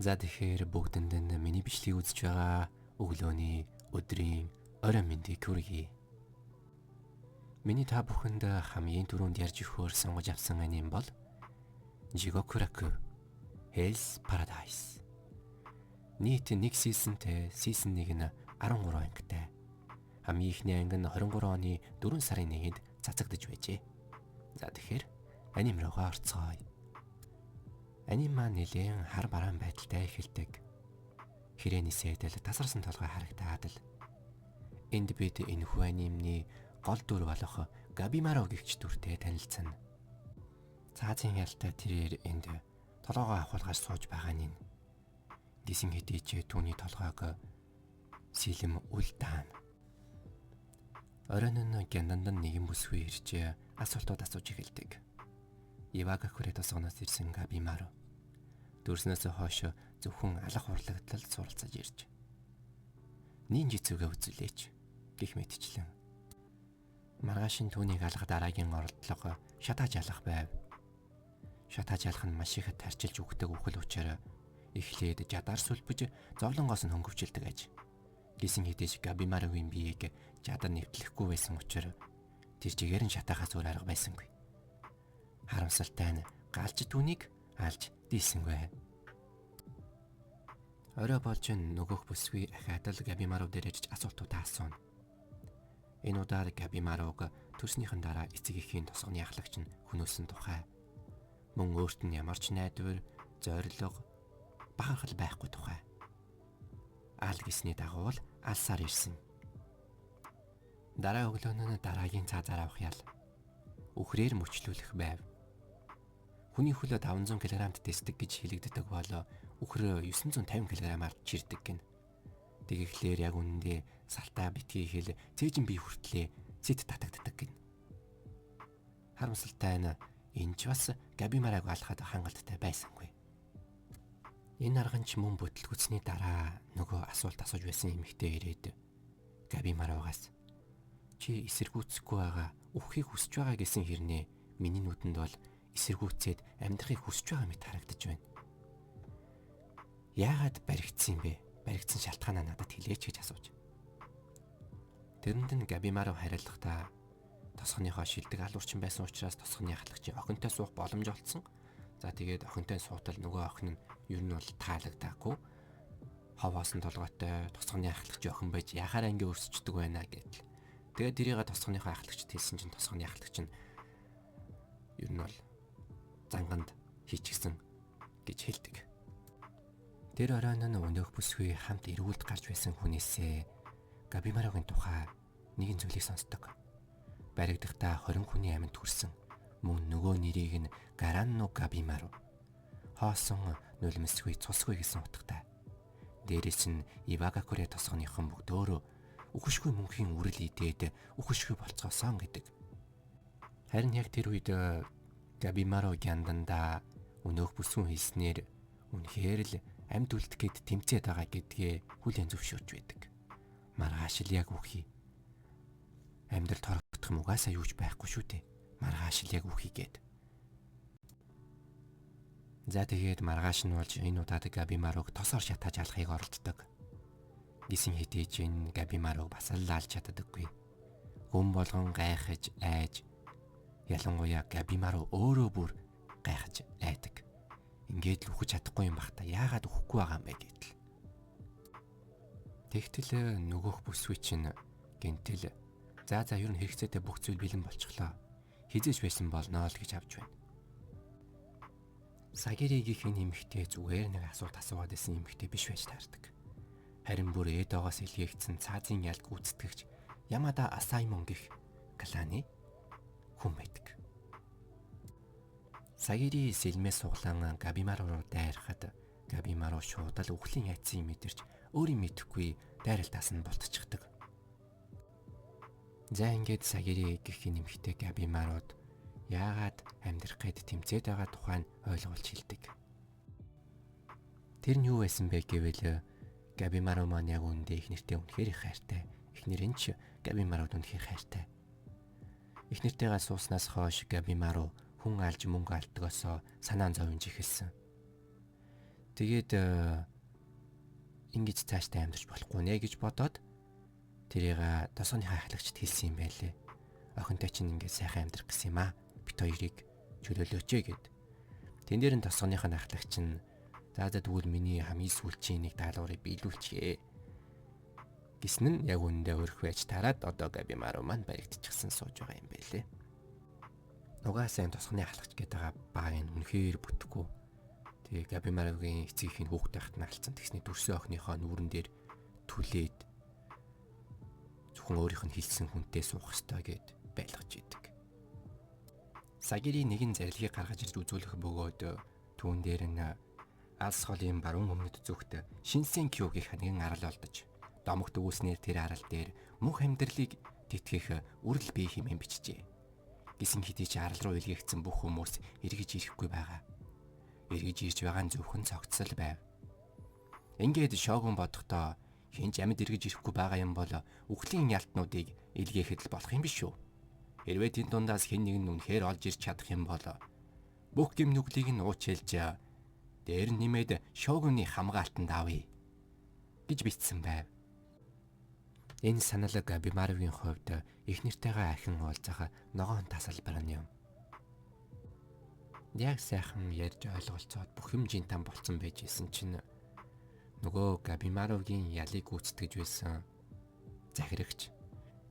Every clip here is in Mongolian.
За тэгэхээр бүгдэнд нь миний бичлэгийг үзэж байгаа өглөөний өдрийн орой мэндийг хүргэе. Миний та бүхэнд хамгийн түрүүнд ярьж өгөхөөр сонгож авсан аним бол Jigokuraku Hell's Paradise. Нийт 1 сизонтэй, сизон 1 нь 13 ангитай. Хамгийн ихний анги нь 23 оны 4 сарын 1-нд цацагдж байжээ. За тэгэхээр аним руугаа орцгоё. Аним маань нэлээд хар бараан байдалтай эхэлдэг. Хэрээний сэтэл тасарсан толгой харагдаад л энд бид энэхүү анимны гол дүр болох Габимаро гэгч дүртэй танилцсан. Цаазын ялтай тэрээр энд толгоогоо авахулгаж сууж байгаа нь гисэн хэдийч түүний толгойг сэлэм үл даана. Оройн нь гянданд нэгэн бүсгүй ирж асуултууд асууж эхэлдэг. Ивагакурэ тосгоноос ирсэн Габимаро дөрснөөс хойш зөвхөн алах урлагтлал суралцаж ирж нинжицүгээ үзүүлээч гэх мэтчлэн маргааш нь түүнийг алах дараагийн оролдлого шатааж алах байв. Шатааж алах нь маш их тарчилж өгдөг үхэл учраас эхлээд жадаар сүлбэж зовлонгоос нь хөнгөвчлөдөг аж. Гисэн хэдэж Габимарогийн биеийг жадар нэвтлэхгүй байсан учраас тэр чигээр нь шатаахаас өөр арга байсангүй. Харамсалтай нь галж түүнийг алж дийлсэнгүй. Орой болж нөгөөх бүсгүй ахаад л Габимаро дээр ирж асуултууд асууна. Энэ удаад Габимарог төрснийхэн дараа эцэг эхийн тосгоны ахлагч нь хөнөөсөн тухай. Мөн өөрт нь ямар ч найдвар, зориг, бахархал байхгүй тухай. Аал гисний дагуу л алсаар ирсэн. Дараа өглөөнөө дараагийн цаазаар авах ял. Үхрээр мөчлүүлэх байв. Хүний хөл 500 кг-т дэсдэг гэж хэлэгддэг бол үхэр 950 кг-аар чирдэг гин. Тэгэхлээр яг үнэндээ салтаа битгий хэл цээжин бие хүртлээ зэт татагддаг гин. Харамсалтай нь энэ ч бас Габимараг алхахад хангалттай байсангүй. Энэ арган ч мөн бүтлгүцний дараа нөгөө асуулт асууж байсан эмэгтэй ирээд Габимарогоос чи эсэргүүцэхгүй байгаа, үххийг хүсэж байгаа гэсэн хэрнээ миний нүдэнд бол эсэргүүцээд амьдрахыг хүсэж байгаа мэт харагдаж байна. Яагаад баригдсан бэ? Баригдсан шалтгаанаа надад хэлээч гэж асууж. Тэрэнд нь Габимаро хариулахдаа тосгоныхоо шилдэг алуурчин байсан учраас тосгоны ахлагчийн охинтой суух боломж олцсон. За тэгээд охинтой суутал нөгөө охин нь ер нь бол таалагдаагүй. Ховоос нь толгойтой тосгоны ахлагчийн охин байж яхаар анги өрсчдөг байна гэдэл. Тэгээд тэрийг тосгоныхоо ахлагчд хэлсэн чинь тосгоны ахлагч нь ер нь бол занганд хийчихсэн гэж хэлдэг. Тэр оройн нь өнөөх бүсгүй хамт эргүүлд гарч байсан хүнээсээ Габимарогийн тухай нэгэн зүйлийг сонсдог. Баригдахдаа 20 хүний амьд хүрсэн. Мөн нөгөө нэрийг нь Гаранно Габимаро. Хоосон нулимсгүй цусгүй гэсэн утгатай. Дээрээс нь Ивагакурэ тосгоныхон бүгд өөрөө үхшгүй мөнхийн үрэл идээд үхшгүй болцгоосон гэдэг. Харин яг тэр үед Габимаро гянданда өнөөх бүсгүн хэлснээр үнэхээр л амьд үлдэхэд тэмцээд байгаа гэдгээ хүлээн зөвшөөрч байдаг. Маргааш л яг үхий. Амьдрал торогдох юм угаасаа юуч байхгүй шүү дээ. Маргааш л яг үхий гээд. За тэгээд маргааш нь болж энэ удаад Габимарог тосоор шатааж алахыг оролддог. Гисэн хэдийч энэ Габимарог бас л алж чаддаггүй. Гүн болгон гайхаж айж ялангуяа Габимаро өөрөө бүр гайхаж айдаг. Ингээд л үхэж чадахгүй юм бах та яагаад үхэхгүй байгаа юм бэ гэтэл. Тэгтэл нөгөөх бүсгүй чинь гинтэл за ер нь хэрэгцээтэй бүх зүйл бэлэн болчихлоо. Хизээж байсан болноо л гэж авч байна. Сагиригийн эмэгтэй зүгээр нэг асуулт асуугаад байсан эмэгтэй биш байж таардаг. Харин бүр Эдогоос илгээгдсэн цаазын ялг гүйцэтгэгч Ямада Асаймон гэх кланы хүн байдаг. Сагири сэлмээс суглан Габимаро руу дайрахад Габимаро шууд л үхлийн айцыг мэдэрч өөрийн мэдэхгүй дайралтаас нь болтчихдаг. За ингээд Сагири гэх нэмэгтэй Габимарод яагаад амьдрах гээд тэмцээд байгаа тухай нь ойлгуулж хэлдэг. Тэр нь юу байсан бэ гэвэл Габимаро маань яг үндэ их нэртэй үнэхээр их хайртай. Эхнэр нь ч Габимарод үнэхээр хайртай. Их нэртэйгээ сууснаас хойш Габимаро хүн алж мөнгө алдгосоо санаан зовж эхэлсэн. Тэгээд ингэж цаашдаа амьдарч болохгүй нэ гэж бодоод тэрийг тосгоныхаа ахлагчд хэлсэн юм байлээ. Охинтой чинь ингэ сайхан амьдрах гэсэн юм аа. Бит хоёрыг чөлөөлөөч гэд. Тэн дээр нь тосгоныхаа ахлагч нь за тэгвэл миний хамгийн сүүлчийн нэг даалгаврыг биелүүлчихье гэсэн нь яг үүндээ өрх байж тараад одоо Габимару маань баригдчихсан сууж байгаа юм байлээ. Угаасаа тосгоны ахлагч гэдэг багын үнэхээр бүтэхгүй. Тэгээ Габимаругийн эцгийн хүүхдээ хахт наалцсан тэгсний дүрсэн охиныхоо нүүрэн дээр түлээд зөвхөн өөрийнх нь хэлсэн хүнтэй суух ёстой гэд байлгаж идэг. Сагири нэгэн зарилгыг гаргаж ирж үзүүлэх бөгөөд түүн дээр нь алс холын баруун өмнөд зүгт Шинсенкюгийн ханиган арал олдож домогт үүснээр тэр арал дээр мөнх амьдралыг тэтгэх үрэл бие хэмээн бичжээ. Гисэн хэдий ч арал руу илгээгдсэн бүх хүмүүс эргэж ирэхгүй байгаа. Эргэж ирж байгаа нь зөвхөн цогцол байв. Ингээд шоогун бодохдоо хинч амьд эргэж ирэхгүй байгаа юм бол үхлийн ялтнуудыг илгээхэд л болох юм биш үү? Хэрвээ тэнд дундаас хэн нэг нь үнэхээр олж ирч чадах юм бол бүх гим нүглийг нь уучилж дээр нэмээд шоогуны хамгаалтанд авъя гэж бичсэн байв. Энэ санал Габимаругийн хувьд их нэртэйгээ архин уулзах ногоон тасалбар нь юм. Яг сайхан ярьж ойлголцоод бүх юм жинтан болцсон байж исэн чинь нөгөө Габимаругийн ялыг гүйцэтгэж байсан захирагч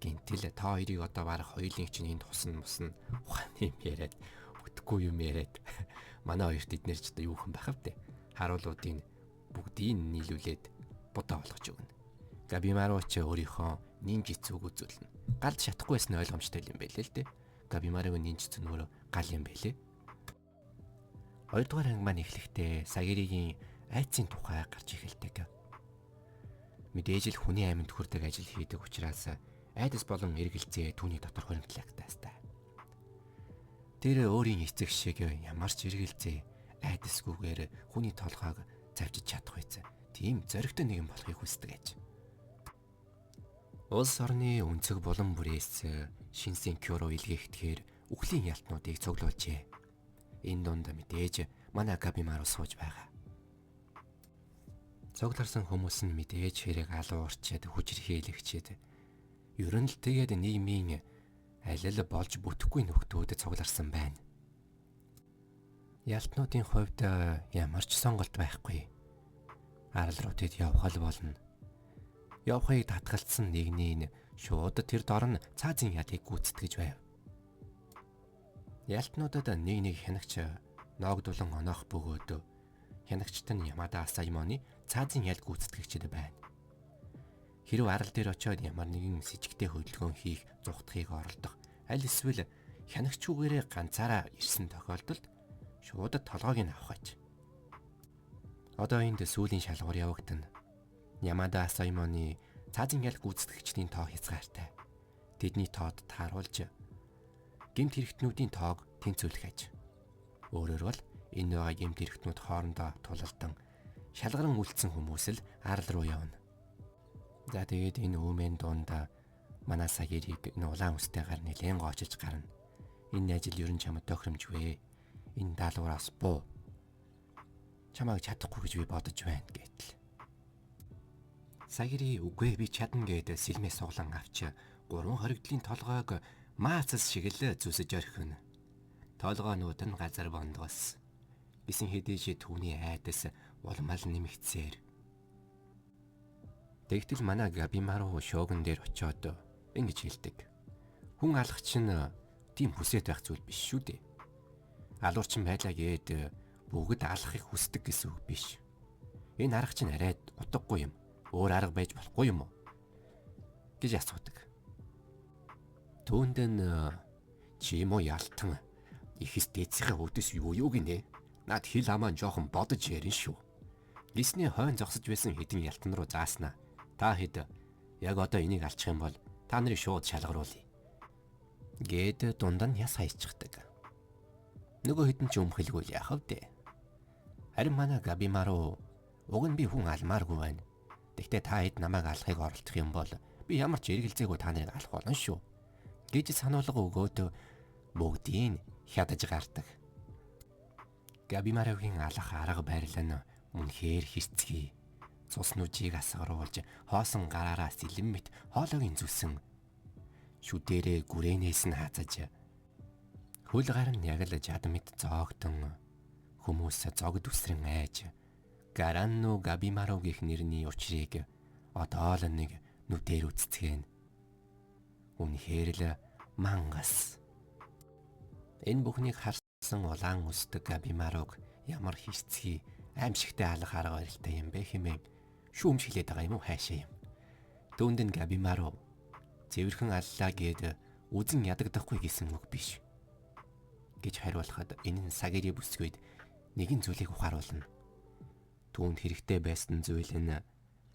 гинтэл та хоёрыг одоо барах хоёулын чинь энд тусан мусна ухааны юм яриад бүтэхгүй юм яриад манай хоёрт эднэр ч одоо юу хэн байх вэ? Харуулуудыг бүгдийг нийлүүлээд будаа болгож өгнө. Габимару ч өөрийнхөө нинж эцүүг үзүүлнэ. Галд шатахгүйсэн ойлгомжтой юм байлээ л дээ. Габимаругийн нинж эцүү нь өөрөө гал юм байлээ. Хоёрдугаар анги маань эхлэхдээ Сагиригийн айцын тухай гарч эхэлдэг. Мэдээж л хүний амьд хүрдэг ажил хийдэг учраас айдас болон эргэлзээ түүний дотор хоригдлагдтайстай. Тэр өөрийн эцэг шиг ямар ч эргэлзээ айдасгүйгээр хүний толгойг завжиж чадах байсан. Тийм зоригтой нэгэн болохыг хүсдэг аж. Улс орны өнцөг булан бүрээс Шинсенкю руу илгээхдгээр үхлийн ялтнуудыг цуглуулжээ. Энэ дунд мэдээж манай Габимару сууж байгаа. Цугларсан хүмүүс нь мэдээж хэрэг алуу орчид хүчирхийлэгчэд ер нь л тэгээд нийгмийн алил болж бүтэхгүй нөхдүүд цугларсан байна. Ялтнуудын хувьд ямар ч сонголт байхгүй. Арал руу тэд явах л болно. Явахыг татгалцсан нэгний шууд тэр дор нь цаазын ялыг гүйцэтгэж байв. Ялтнуудад нэг хянагч ноогдулан оноох бөгөөд хянагчт нь Ямада Асаймоны цаазын ял гүйцэтгэгчд байна. Хэрв арал дээр очиод ямар нэгэн с ิจ гтэй хөдөлгөөн хийх зүгтхийг оролдох аль эсвэл хянагчуугаараа ганцаараа ирсэн тохиолдолд шууд толгойг нь авах аж. Одоо энд сүүлийн шалгуур явагдана. Ямада Асаймоны цаазын ял гүйцэтгэгчдийн тоо хязгаартай. Тэдний тоод тааруулж гэмт хэрэгтнүүдийн тоог тэнцвүүлэх аж. Өөрөөр бол энэ байгаа гэмт хэрэгтнүүд хоорондоо тулалдан шалгаран үлдсэн хүмүүс л арал руу явна. За тэгээд энэ үүмэн дунд манай Сагирийг энэ улаан үстэйгээр нэлээд гоочилж гарна. Энэ ажил ерөн чамд тохиромжгүй. Энэ даалгавраас буу. Чамайг чадахгүй гэж би бодож байна гэтэл. Сагири үгүй би чадна гэдэг сэлмээ суглан авч 3 хоригдлын толгойг маацс шиг л зүсэж орхино. Толгоонууд нь газар бондгос. Гисэн хэдий ч түүний айдас улмал нэмэгцээр. Тэгтэл манай Габимару шоогон дээр очиод ингэж хэлдэг. Хүн алах чинь тийм хүсэж байх зүйл биш шүү дээ. Алуурчин байлаа гээд бүгд алахыг хүсдэг гэсэн үг биш. Энэ арга чинь арайд утгагүй юм. Өөр арга байж болохгүй юм уу? гэж асуудаг. Түүнд нь чи мо ялтан ихэс дээдсийнхээ өдөс юу гинэ? Наад хил амаа жоохон бодож ярин шүү. Гисний хойн зогсож байсан хэдин ялтан руу зааснаа. Та хэд яг одоо энийг алчих юм бол та нарыг шууд шалгаруулъя. Гээд дунд нь яс хайчихдаг. Нөгөө хэдэн ч өмхөлгүй яах вэ? Харин манай Габимару уг нь би хүн алмааргүй байна. Тэгтээ та хэд намайг алахыг оролдох юм бол би ямар ч эргэлзээгүй та нарыг алах болно шүү. Гэж сануулга өгөөд бүгдийг хядаж гардаг. Габимаругийн алах арга барил нь Үнэхээр хэрцгий. Цус нүжийг асгаруулж хоосон гараараа сэлэн мэт хоолойг инзүүлсэн. Шүдэрээ гүрэнээс нь хаазаж хөл гар нь яг л жад мэт зоогдсон. Хүмүүс зогд үсрэн айж Garanno Gabimaru гэх нэрний учрыг одоо л нэг нүдээр үзцгэн. Үнэхээр л мангас. Энэ бүхнийг харсан улаан үсдэг Gabimaruг ямар хэрцгий аимшигтай алах арга барилтай юм бэ хэмээн шүүмж хэлээд байгаа юм уу хайшаа юм. Дүүнд нь Gabimaru цэвэрхэн аллаа гээд үзэн ядагдахгүй гэсэн үг биш гэж хариулахад энэ нь Сагири бүсгүйд нэгэн зүйлийг ухааруулна. Түүнд хэрэгтэй байсан зүйл нь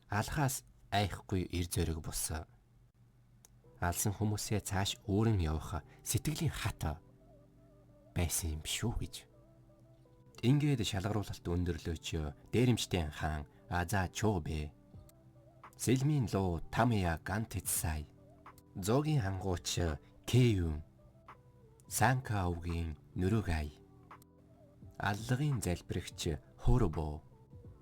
алхаас айхгүй эр зөрөг бус. Алсан хүмүүсээ цааш өөрөн явах сэтгэлийн хат байсан юм шүү гэж. Ингээд шалгаруулалт өндөрлөөч дээрэмчтэй хаан Аза Чобэ. Сэлмийн луу Тамия Гантицсай. Зогийн хангууч Кэйүн. Санкаугийн Нүрүгай. Аллагын залбирагч Хоробо.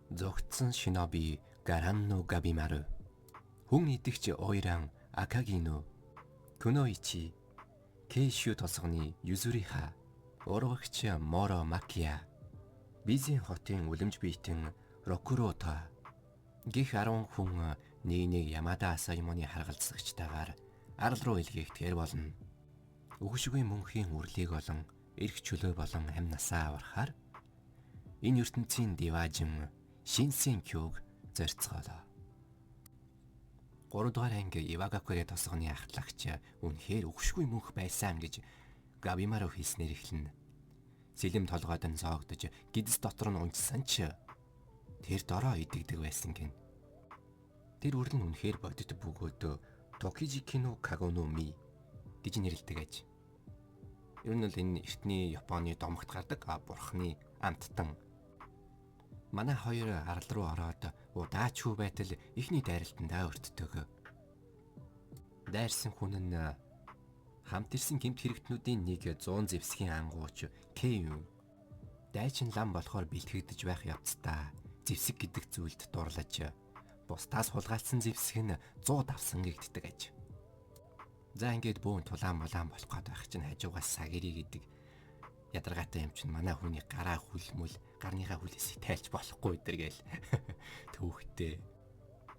Зогтсон шиноби Garanno Gabimaru. Хүн идэгч Ойран Акагино. Куноичи. Кейшү тосгоны Юзуриха. Урвагч Моро Макия. Бизийн хотын үлэмж биетэн Рокурота. Гэх 10 хүн нэг Ямада Асаймоны харгалзагчтайгаар арал руу илгээхдгээр болно. Өгшгүй мөнхийн үрлийг болон эрх чөлөө болон амь насаа аврахаар энэ ертөнцийн диважин Шинсенкюг зорцгоолоо. 3 дугаар анги Ивагакуре тосгоны ахлагч үнэхээр өгшгүй мөнх байсан гэж Gabimaru хэлснээр эхэлнэ. Сэлэм толгойд нь зоогдож гидс дотор нь унжсан ч тэр дороо идэгдэг байсан гин. Тэр үр нь үнэхээр бодит бөгөөд Токижикино Кагономи гэж нэрлэдэг аж. Ер нь л энэ эртний Японы домогт гардаг бурхны амттан. Манай хоёр арал руу ороод удаачгүй байтал ихний дайралтандаа өртдөг. Дайрсан хүн нь хамт ирсэн гэмт хэрэгтнүүдийн нэг 100 зэвсгийн ангууч Кэйүн. Дайчин лам болохоор бэлтгэгдэж байх явцдаа зэвсэг гэдэг зүйлд дурлаж бусдаас хулгайлсан зэвсэг нь 100 давсан гэгддэг аж. За ингээд бөөн тулаан молаан болох гээд байх чинь хажуугаас Сагири гэдэг ядаргаатай юм чинь манай хүний гараа хүлмүл гарныхаа хүлээсийг тайлж болохгүй өдр гээл түүхтэй.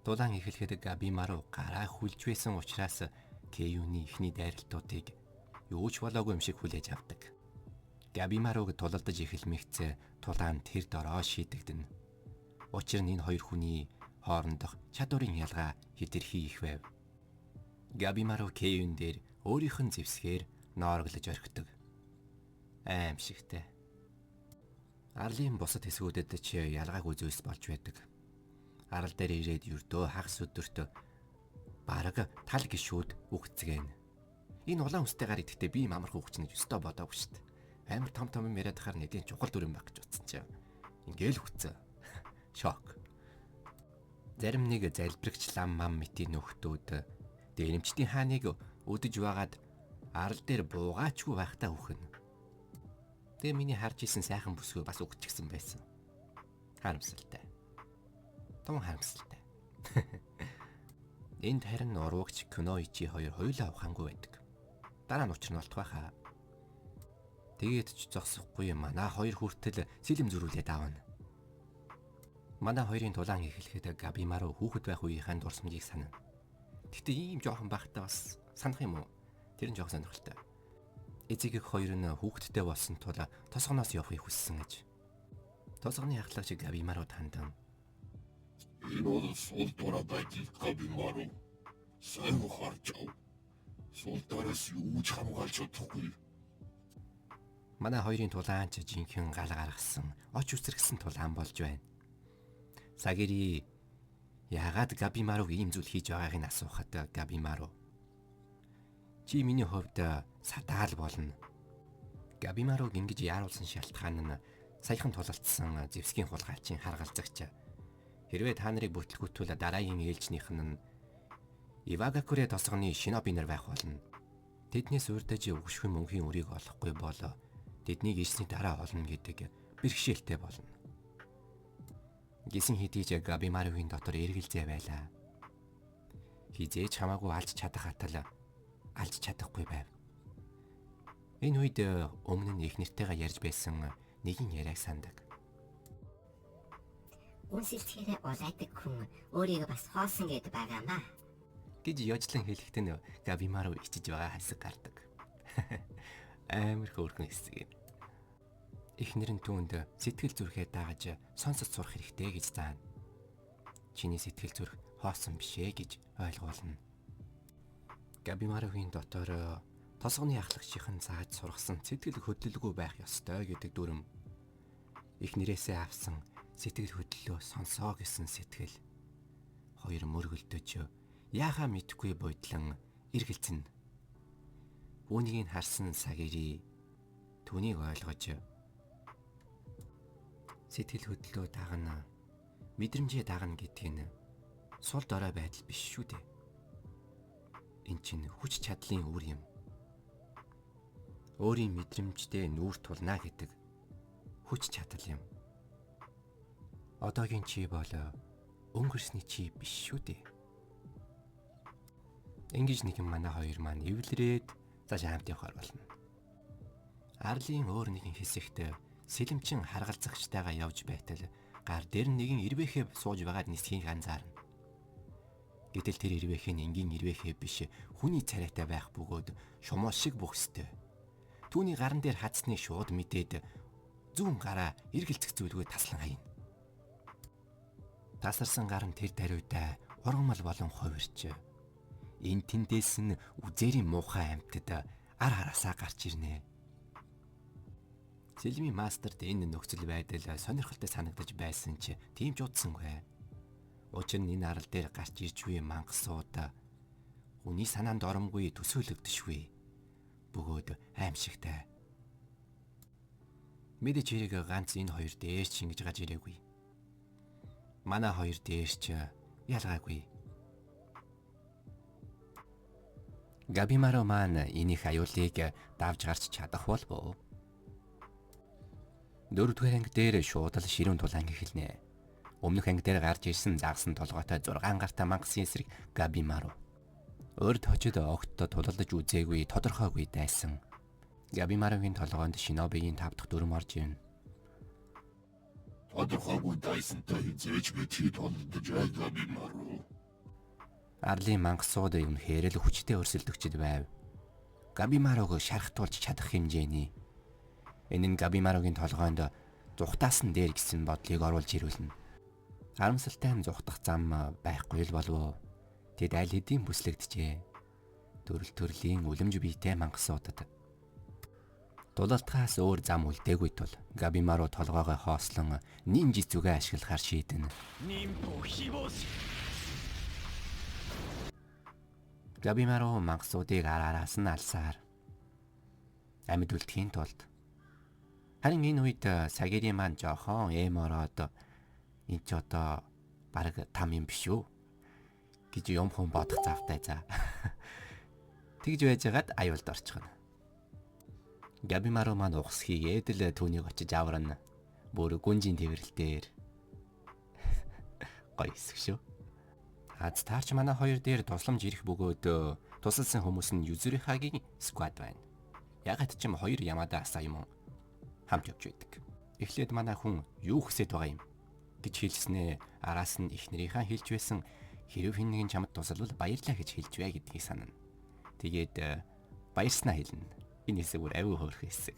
Тулаан эхлэхэд Gabimaru гараа хүлж байсан учраас Кэйүний ихний дайралтуудыг юу ч болоогүй юм шиг хүлээж авдаг. Gabimaruг тулалдаж эхэлмэгц тулаан тэр дороо шийдэгдэнэ. Учир нь энэ хоёр хүний хоорондох чадварын ялгаа хэтэрхий их байв. Gabimaru Кэйүн дээр өөрийнх нь зэвсгээр ноороглож орхидог. Аимшигтай. Арлын бусад хэсгүүдэд ч ялгаагүй зүйлс болж байдаг. Арал дээр ирээд ердөө хагас өдөрт бараг тал гişүүд үгцгэн. Энэ улаан үстэй гар идэхдээ би амарх үгчнэж өстөө бодоогүй шүү дээ. Амар том юм яриад хахаар нэгэн чухал дүр юм баг гэж утсан чинь. Ингээл үгцэн. Шок. Зарим нэг залбирагч лам мам мэтийн нөхдүүд дээрэмчдийн хааныг өдөж байгаад арал дээр буугаачгүй байхдаа үхнэ. Тэгээ миний харж исэн сайхан бүсгүй бас үгчгсэн байсан. Харамсалтай. Том харамсалтай. Энд харин урвагч Куноичи хоёр хоёулаа ухаангүй байдаг. Дараа нь учир нь болтох байхаа. Тэгээд ч зогсохгүй манай хоёр хүртэл сэлэм зөрүүлээд аавна. Манай хоёрын тулаан эхлэхэд Gabimaru хүүхэд байх үеийнхээ дурсамжийг санана. Гэтэ ийм жоохон байхдаа бас санах юм уу? Тэр нь жоохон сонирхолтой. Эцэг их хоёр нь хүүхэдтэй болсон тул тосгоноос явахыг хүссэн гэж. Тосгоны ахлагч Gabimaru тандан. Энэ сул дураа байдаг Gabimaru. Сайн ухаарч ав. Сул доороос юу ч хамгаалж чадахгүй. Манай хоёрын тулаан ч жинхэнэ гал гаргасан, оч үсрэгсэн тулаан болж байна. Сагири яагаад Gabimaru ийм зүйл хийж байгааг нь асуухад Gabimaru чи миний хувьд садаал болно. Gabimaru ингэж яаруулсан шалтгаан нь саяхан тулалдсан зэвсгийн хулгайлчийн харгалзагч. Хэрвээ та нарыг бүтлгүүтвэл дараагийн ээлжнийх нь Ивагакуре тосгоны шиноби нар байх болно. Тэднээс урдаж өгшгүй мөнхийн үрийг олохгүй бол тэднийг ичсний дараа олно гэдэг бэрхшээлтэй болно. Гисэн хэдийж Габимаругийн дотор эргэлзээ байлаа. Хизээж хамаагүй алж чадах атал алж чадахгүй байв. Энэ үед өмнө нь их нэртэйгээ ярьж байсан нэгэн яриаг сандаг. Үнсэлцгээрээ улайдаг хүн өөрийгөө бас хоосон гэд байгаамаа гэж ёжлон хэлэхэд нь Габимару ичиж байгаа хасаг гардаг. Амар хөөрхөн хэсэг юм. Эхнэр нь түүнд сэтгэл зүрхээ дааж сонсож сурах хэрэгтэй гэж заана. Чиний сэтгэл зүрх хоосон биш ээ гэж ойлгуулна. Габимаругийн дотор тосгоны ахлагчийн зааж сургасан сэтгэл хөдлөлгүй байх ёстой гэдэг дүрм. Эхнэрээсээ авсан сэтгэл хөдлөлөө сонсоо гэсэн сэтгэл. Хоёр мөргөлдөж яахаа мэдгүй бойдлон эргэлзэн. Үүнийг харсан Сагири түүнийг ойлгож сэтгэл хөдлөлөө дагна, мэдрэмжээ дагна гэдг нь сул дорой байдал биш шүү дээ. Энд чинь хүч чадлын үр юм. Өөрийн мэдрэмжтэй нүүр тулна гэдэг хүч чадал юм. Одоогийн чи бол өнгөрсний чи биш шүү дээ. Ингэж нэгэн манай хоёр маань эвлэрээд цааш хамт явахаар болно. Арлын өөр нэгэн хэсэгт сэлэмчин харгалзагчтайгаа явж байтал гар дээр нэгэн ирвэхэ сууж байгаад нисхийг анзаарна. Гэтэл тэр ирвэхэ нь энгийн ирвэхэ биш, хүний царайтай байх бөгөөд шумуу шиг бүхстэй. Түүний гаран дээр хацсныг шууд мэдээд зүүн гараа эргэлзэх зүйлгүй таслан хаяна. Тасарсан гар нь тэр даруйдаа ургамал болон хувирч. Энэ тэндээс нь үзээрийн муухай амьтад ар хараасаа гарч ирнэ. Сэлмийн мастерд энэ нөхцөл байдал сонирхолтой санагдаж байсан ч тийм ч удсангүй. Учир нь энэ арал дээр гарч ирж буй мангасууд хүний санаанд оромгүй төсөөлөгдөшгүй. Бөгөөд аимшигтай. Мэдээж хэрэг ганц энэ хоёр дээш ингэж гаж ирээгүй. Манай хоёр дээш ч ялгаагүй. Габимару маань энийх аюулыг давж гарч чадах болов. 4-р анги дээр шууд л ширүүн тулаан эхэлнэ. Өмнөх анги дээр гарч ирсэн загсан толгойтой 6 гартай мангасын эсрэг Габимару. Өрд хожид огтдод тулалдаж үзээгүй тодорхойгүй дайсан. Габимаругийн толгойд шинобигийн 5 дахь дүрм орж ирнэ. Тодорхойгүй дайсантай хизээж битгий тулалдаж Габимару. Арлын мангасууд үнэхээр л хүчтэй өрсөлдөгчд байв. Габимаруг шархтуулж чадах хэмжээний. Энэ нь Габимаругийн толгойд зүхтаасан дээр гэсэн бодлыг оруулж ирүүлнэ. Харамсалтай нь зүхтах зам байхгүй л болов. Тэд аль хэдийн бүслэгдэжээ. Төрөл төрлийн үлэмж биетэй мангасуудад. Дулаалтгаас өөр зам үлдээгүй тул Габимару толгоогоо хоослон нинж зүгээ ашиглахаар шийдэнэ. Габимару мангасуудыг араас нь алсаар амьд үлдэхийн тулд. Харин энэ үед Сагири маань жоохон эмороод энэ ч одоо бараг там юм биш үү гэж юм хүн бодох завтай за. Тэгж байжгаад аюулд орчихно. Габимару маань ухс хийгээд л түүнийг очиж аварна. Бүр гүнжийн тэрвэрлэлээр. Гоё хэсэг шүү. Аз таарч манай хоёр дээр тусламж ирэх бөгөөд тусалсан хүмүүс нь Юзурихагийн сквад байна. Ягаад ч юм хоёр Ямада Саймон хамт явж байдаг. Эхлээд манай хүн юу хүсэж байгаа юм гэж хэлснээ араас нь эхнэрийнхээ хэлж байсан хэрв хэн нэгэн чамд тусалвал баярлаа гэж хэлж бай гэдгийг санана. Тэгээд баярснаа хэлнэ. Энэ хэсэг бүр авиг хөөрхөн хэсэг.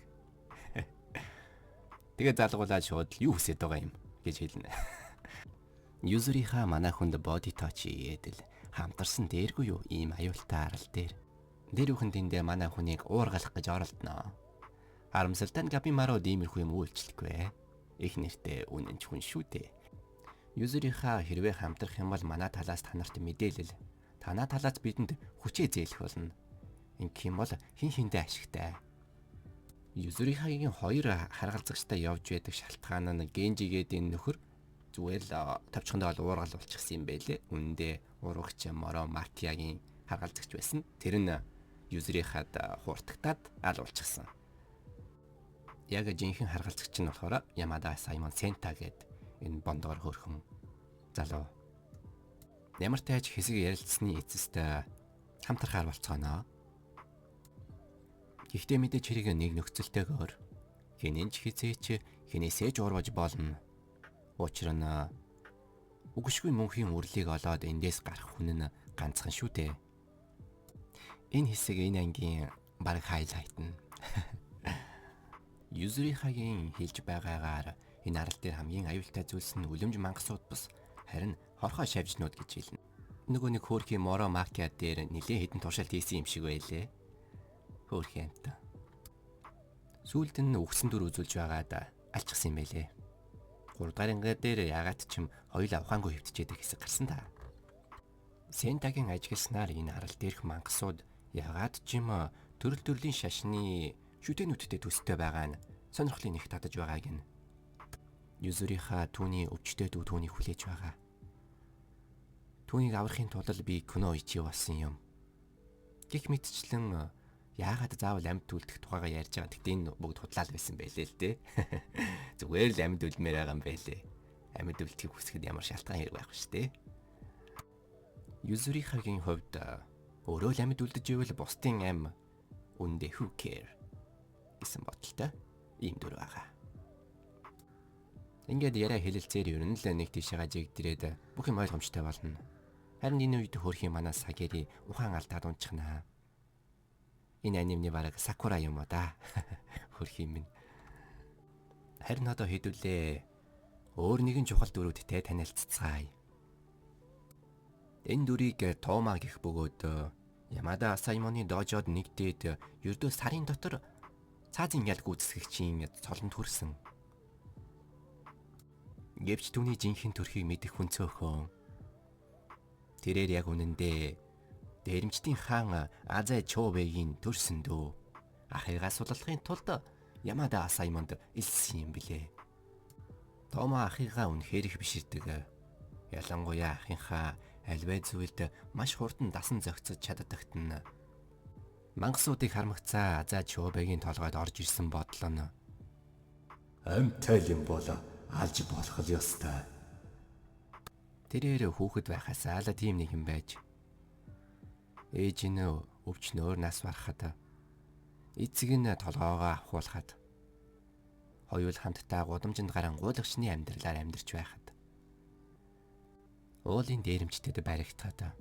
Тэгээд залгуулаад шууд юу хүсэж байгаа юм гэж хэлнэ. Юзуриха манай хүнд боди точ ийдэл хамтарсан дээргүй юу ийм аюултай арал дээр. Тэр бүхэн тэндээ манай хүнийг уургалах гэж оролдоно. Харамсалтай нь Габимару иймэрхүү юм үйлчлэхгүй. Их нэртэй үнэн ч хүн шүү дээ. Юзуриха хэрвээ хамтрах юм бол манай талаас танарт мэдээлэл, танаа талаас бидэнд хүчээ зээлэх болно. Ингэх юм бол хин хиндэ ашигтай. Юзурихагийн хоёр харгалзагчтай явж байдаг шалтгаан нь Генжигээд энэ нөхөр зүгээр л тавчхандаа уургал болчихсон юм байлээ. Үндэ урагч Моро Матиягийн харгалзагч байсан. Тэр нь Юзурихад хууртагтаад аль болчихсон. Яг жинхэнэ харгалзагч нь болохоор Ямада Саймон Сента гээд энэ бондоор хөөрхөн залуу. Ямар ч тааж хэсэг ярилцсны эцэст хамтрахаар болцгоно. Гэхдээ мэдээж хэрэг нэг нөхцөлтэйгээр хинэнч хизээч хинээсээ ч урваж болно. Учир нь үгшгүй мөнхийн үрлийг олоод эндээс гарах хүн нь ганцхан шүү дээ. Энэ хэсэг энэ ангийн баг хайлайт нь. Юзрихагийн хэлж байгаагаар энэ арал дээр хамгийн аюултай зүйлс нь үлэмж мангасууд бус харин хорхоо шавжнууд гэж хэлнэ. Нөгөө нэг хөөрхийн моро макиа дээр нэлээд хідэн туршилт хийсэн юм шиг байлээ. Хөөрхийн амт. Сүүлд нь үгсэн дүр үзүүлж байгаад алчсан юм байлээ. 3 дахь анги дээр ягаад ч юм хоёулаа ухаангүй хөвтчихэд хэсэг гарсан та. Сентагийн ажигласнаар энэ арал дээрх мангасууд ягаад ч юм төрөл төрлийн шашны шүтэнүүдтэй төстэй байгаа нь сонирхлын их татаж байгааг нь. Юзуриха түүний өвчтөд түүнийг хүлээж байгаа. Түүнийг аврахын тулд би кино ичээ болсон юм. Гэх мэтчлэн яагаад заавал амьд үлдэх тухайгаа ярьж байгаа. Тэгтээ энэ бүгд худлаал байсан байлээ л дээ. Зүгээр л амьд үлдмээр байгаа юм байлээ. Амьд үлдэхийг хүсэхэд ямар шалтгаан хэрэг байхгүй шүү дээ. Юзурихагийн хувьд өөрөө л амьд үлдэж ивэл бусдын ам үндэ who care гэсэн бодолтой ийм дүр байгаа. Ингээд яриа хэлэлцээр ер нь л нэг тийшээ жигдрээд бүх юм ойлгомжтой болно. Харин энэ үед хөөрхийн манаас Сагери ухаан алдаад унчихнаа. Энэ анимны бараг Сакура юм уу да. Хөөрхийн минь. Харин одоо хэдүүлээ өөр нэгэн чухал дүрүүдтэй танилццгаая. Энэ дүрийг Тома гэх бөгөөд Ямада Асаймоны дожод нэгдээд ердөө сарын дотор цаазын ял гүйцэтгэгчийн цолонд хүрсэн. Гэвч түүний жинхэнэ төрхийг мэдэх хүн цөөхөн. Тэрээр яг үнэндээ дээрэмчдийн хаан Азай Чобэгийн төрсөн дөө. Ахыгаа суллахын тулд Ямада Асаймонд илсэн юм билээ. Тома ахыгаа үнэхээр их биширдэг. Ялангуяа ахынхаа альвэ зүйлд маш хурдан дасан зохицож чаддагт нь мангасуудыг хармагцаа Азай Чобэгийн толгойд орж ирсэн бодлоо нь амтай юм бол алж болох л ёстой. Тэрээр хүүхэд байхасаа л тийм нэг юм байж. Ээж нь өвчнөөр нас барахад эцэг нь толгоогоо авахуулахад хоёул хамтдаа гудамжинд гарангуулагчны амьдралаар амьдарч байхад уулын дээрэмчтэд баригдахад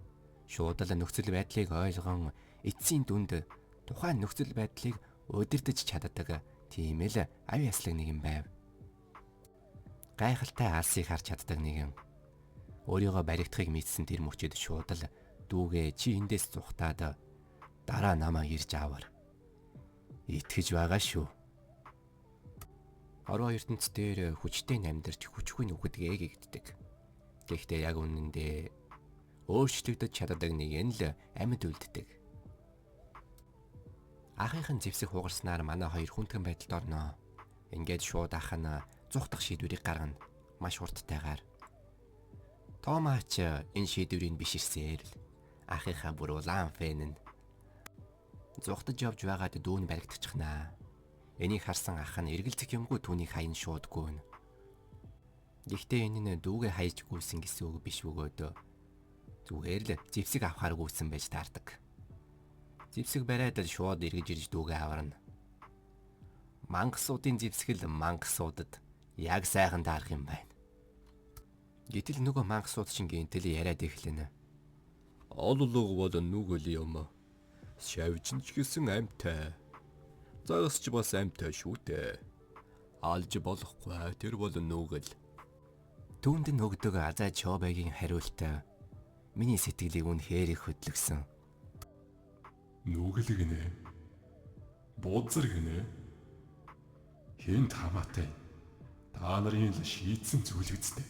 шууд л нөхцөл байдлыг ойлгон эцсийн дүнд тухайн нөхцөл байдлыг удирдах чаддаг тийм л ав яслаг нэг юм байв. Гайхалтай алсыг харж чаддаг нэгэн. Өөрийгөө баригдахыг мэдсэн тэр мөчөд шууд л дүүгээ чи эндээс зүхтаад дараа намайг ирж аавар. Итгэж байгаа шүү. Ороо ертөнц дээр хүчтэй амьдарч хүчгүй нүгдгээ гэгддэг. Гэхдээ яг үнэндээ өөрчлөгдөж чаддаг нэг нь л амьд үлддэг. Ахыхын зэвсэг хугарснаар манай хоёр хүндгэн байдалд орноо. Ингээд шууд ах нь зүхтах шийдвэрийг гаргана. Маш хурдтайгаар. Томаач энэ шийдвэрийг биширсээр л ахыхаа бүр улаан фэн нь зүхтаж явж байгаад дүүн баригдчихнаа. Энийг харсан ах нь эргэлзэх юмгүй түүнийг хаян шуудгүй. Гэхдээ энэ нь дүүгээ хайж гүйсэн гэсэн үг биш өгөөд зүгээр л зэвсэг авахаар гүйсэн байж таардаг. Зэвсэг бариад л шууд эргэж ирж дүүгээ аварна. Мангасуудын зэвсгэл мангасуудад яг сайхан таарах юм байна. Гэтэл нөгөө мангасууд чинь гинтэл яриад эхлэнэ. Ололго бол нүгэл юм. Шавжин ч гэсэн амьтай. Загас ч бас амьтай шүү дээ. Алж болохгүй тэр бол нүгэл. Түүнд нөгдөг Азай Чобэгийн хариулт миний сэтгэлийг үнэхээр их хөдлөсөн. Нүгэл гинэ. Буудзар гинэ. Хинт хамаатай. Та нарын л шийдсэн зүйл үстэй.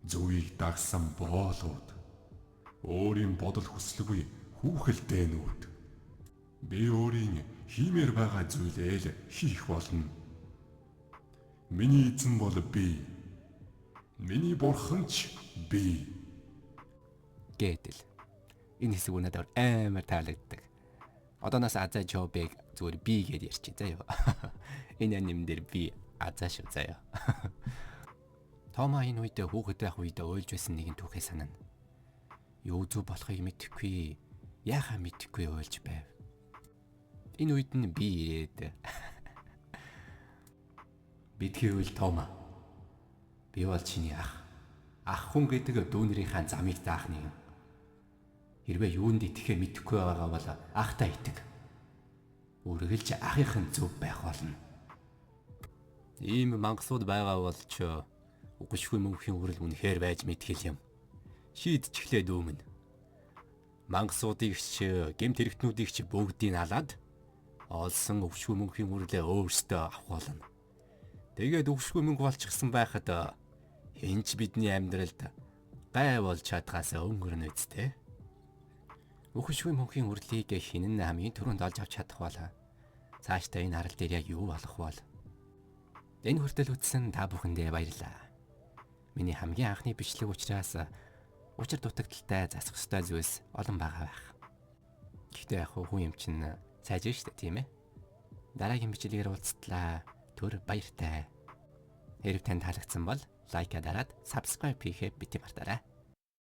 Зүгийг дагсан боолууд. Өөрийн бодол хүслгүй хүүхэлдэй нүүд. Би өөрийн хиймээр байгаа зүйлээ л хийх болно. Миний эзэн бол би. Миний бурхан ч би. Гэтэл энэ хэсэг надад амар таалагддаг. Одооноос Азай Чобэг зүгээр би гэдээ ярьчих заяа. Энэ аним дээр би Азай шүү заяа. Тома энэ үед хүүхэд байх үед уйлж байсан нэгэн түүхээ санана. Юу зүг болохыг мэдэхгүй, яахаа мэдэхгүй уйлж байв. Энэ үед нь би ирээд бидгийн үйл Тома. Би бол чиний ах. Ах хүн гэдэг дүүнэрийнхээ замыг заах нэгэн. Хэрвээ юунд итгэхээ мэдэхгүй байгаа бол ахтаа итэг. Үргэлж ахынхын зөв байх болно. Ийм мангасууд байгаа бол ч үгшгүй мөнхийн үрэл үнэхээр байж мэдхэл юм. Шийдчихлээ дүүмэн. Мангасуудыг ч гэмт хэрэгтнүүдийг ч бүгдийг алаад олсон үгшгүй мөнхийн үрлээ өөрсдөө авах болно. Тэгээд үгшгүй мөнгө болчихсон байхад хинч бидний амьдралд гай болж чадхаас өнгөрнө үсттэй. Үгшгүй мөнхийн үрлийг хинэн хамгийн түрүүнд олж авч чадах бол цаашдаа энэ арал дээр яг юу болох вэ? Энэ хүртэл үтсэн та бүхэндээ баярлалаа. Миний хамгийн анхны бичлэг учраас учир дутагдaltaй засах ёстой зүйлс олон байгаа байх. Гэхдээ яг хүн юм чинь сайжир штэ тийм ээ. Дараагийн бичлэгээр уулзтлаа. Түр баяртай. Хэрэг танд таалагдсан бол лайка дараад subscribe хийхээ бити мартаарай.